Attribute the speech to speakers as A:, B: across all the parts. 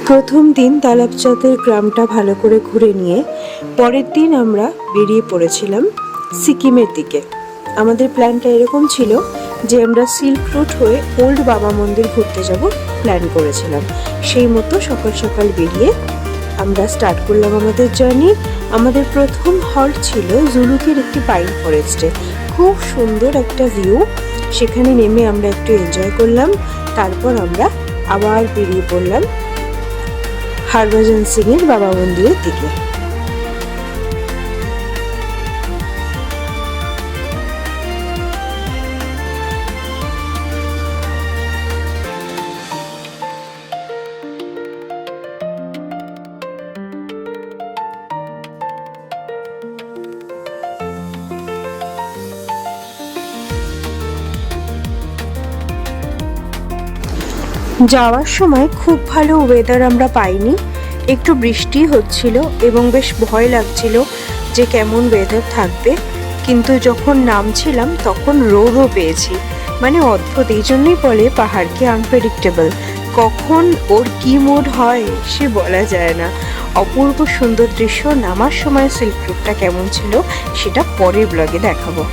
A: প্রথম দিন তালাবচাঁদের গ্রামটা ভালো করে ঘুরে নিয়ে পরের দিন আমরা বেরিয়ে পড়েছিলাম সিকিমের দিকে। আমাদের প্ল্যানটা এরকম ছিল যে আমরা সিল্ক রুট হয়ে ওল্ড বাবা মন্দির ঘুরতে যাব প্ল্যান করেছিলাম। সেই মতো সকাল সকাল বেরিয়ে আমরা স্টার্ট করলাম আমাদের জার্নি। আমাদের প্রথম হল্ট ছিল জুলুকের একটি পাইন ফরেস্টে। খুব সুন্দর একটা ভিউ, সেখানে নেমে আমরা একটু এনজয় করলাম। তারপর আমরা আবার বেরিয়ে পড়লাম হরভজন সিং এর বাবা মন্দিরের দিকে। যাওয়ার সময় খুব ভালো ওয়েদার আমরা পাইনি, একটু বৃষ্টি হচ্ছিল এবং বেশ ভয় লাগছিল যে কেমন ওয়েদার থাকবে। কিন্তু যখন নামছিলাম তখন রোদও পেয়েছি, মানে অদ্ভুত। এই জন্যই বলে পাহাড়কে আনপ্রেডিক্টেবল, কখন ওর কি মুড হয় সে বলা যায় না। অপূর্ব সুন্দর দৃশ্য। নামার সময় সিল্ক রুটটা কেমন ছিল সেটা পরের ব্লগে দেখাবো।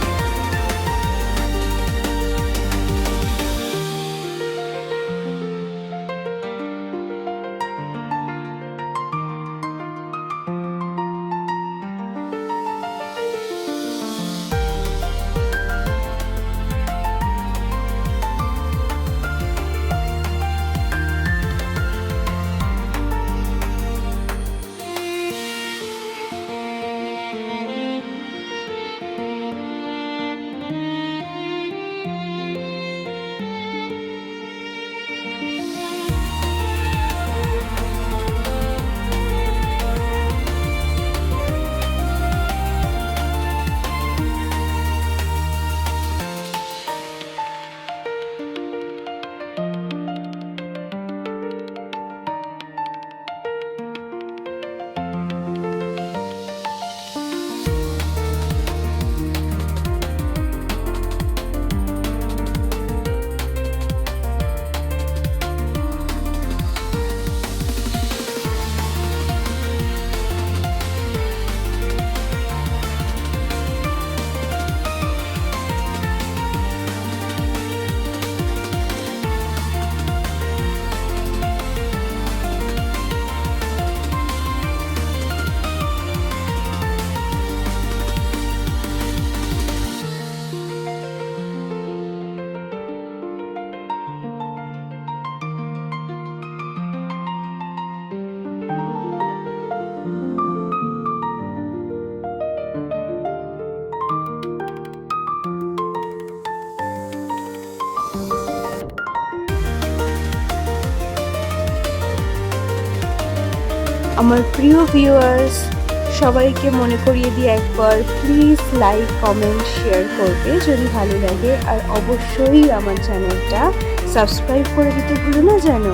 A: আমার প্রিয় ভিউয়ার্স, সবাইকে মনে করিয়ে দিয়ে একবার প্লিজ লাইক, কমেন্ট, শেয়ার করবে যদি ভালো লাগে। আর অবশ্যই আমার চ্যানেলটা সাবস্ক্রাইব করে দিতে ভুলো না যেন।